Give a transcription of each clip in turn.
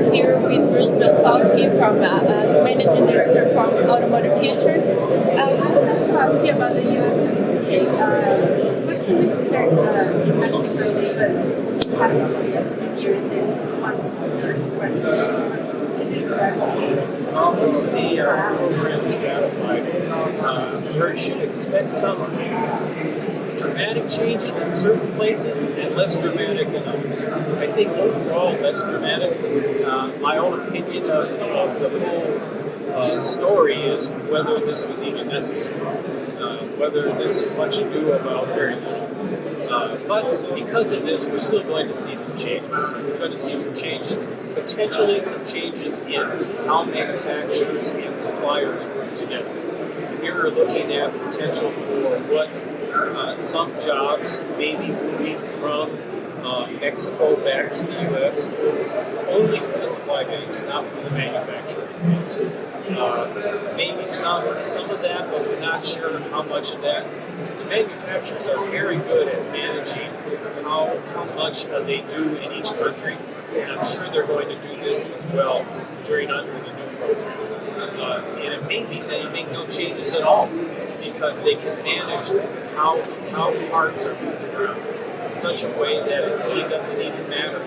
I'm here with Bruce Belzowski from Managing Director from Automotive Futures. We wanted to ask you about the USMCA. What can we expect in Mexico the past years and what's Once the program is ratified, we should expect some dramatic changes in certain places and less dramatic in others. I think overall less dramatic. My own opinion of the whole story is whether this was even necessary, whether this is much ado about very little. But because of this, we're still going to see some changes. We're going to see some changes, potentially some changes in how manufacturers and suppliers work together. Here we're looking at potential for what some jobs may be moving from Mexico back to the U.S. only from the supply base, not from the manufacturing base. Maybe some of that, but we're not sure how much of that. The manufacturers are very good at managing how much they do in each country, and I'm sure they're going to do this as well under the new program. And it may be they make no changes at all because they can manage how parts are moved around in such a way that it really doesn't even matter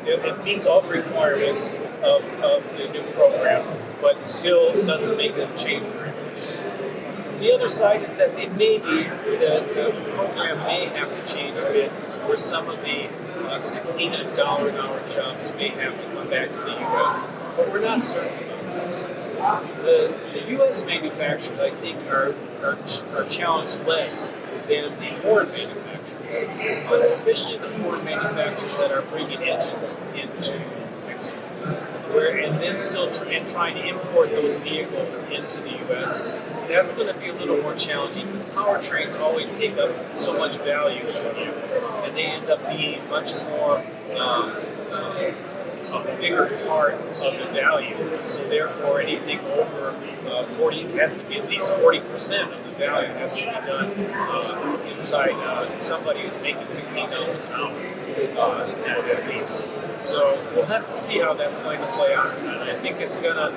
it meets all the requirements of the new program, but still doesn't make them change very much. The other side is that the program may have to change a bit, where some of the $16 an hour jobs may have to come back to the U.S., but we're not certain about this. The U.S. manufacturers, I think, are challenged less than the foreign manufacturers, but especially the foreign manufacturers that are bringing engines into Mexico, and then still trying to import those vehicles into the U.S. That's going to be a little more challenging because powertrains always take up so much value in the vehicle, and they end up being much more a bigger part of the value. So therefore, anything over 40 has to be at least 40% of the value has to be done inside somebody who's making $16 an hour at least. So we'll have to see how that's going to play out, and I think it's going to.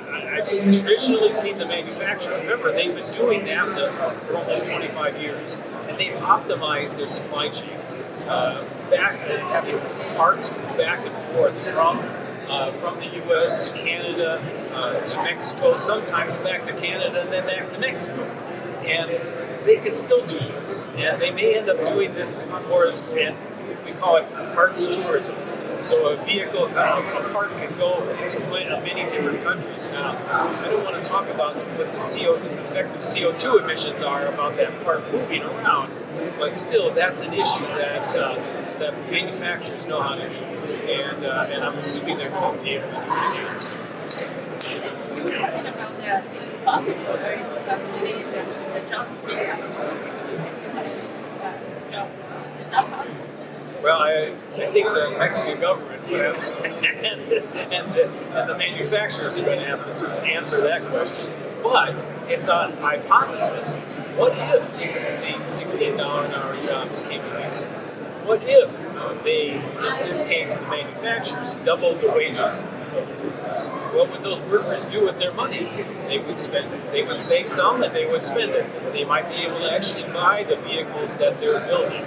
I've traditionally seen the manufacturers, remember, they've been doing NAFTA for almost 25 years, and they've optimized their supply chain, having parts move back and forth from the U.S. to Canada, to Mexico, sometimes back to Canada, and then back to Mexico. And they can still do this, and they may end up doing this and we call it parts tourism. So a vehicle, a part can go to many different countries. Now, I don't want to talk about what the effective CO2 emissions are about that part moving around, but still, that's an issue that manufacturers know how to do, and I'm assuming they're going to be able to do it. We're talking about that it's possible, or it's a possibility that the jobs may have jobs. Is that possible? Well, I think the Mexican government would have, and the manufacturers are going to have to answer that question. But it's a hypothesis. What if the $16 an hour jobs came to Mexico? What if in this case, the manufacturers doubled the wages of the workers? What would those workers do with their money? They would spend it. They would save some and they would spend it. They might be able to actually buy the vehicles that they're building.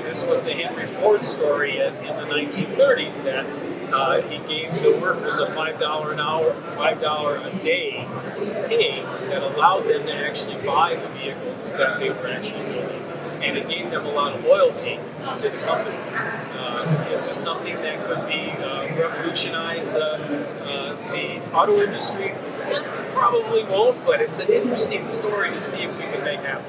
This was the Henry Ford story in the 1930s that he gave the workers a $5 an hour, $5 a day pay that allowed them to actually buy the vehicles that they were actually building. And it gave them a lot of loyalty to the company. Is this something that could be revolutionize the auto industry? Probably won't, but it's an interesting story to see if we can make happen.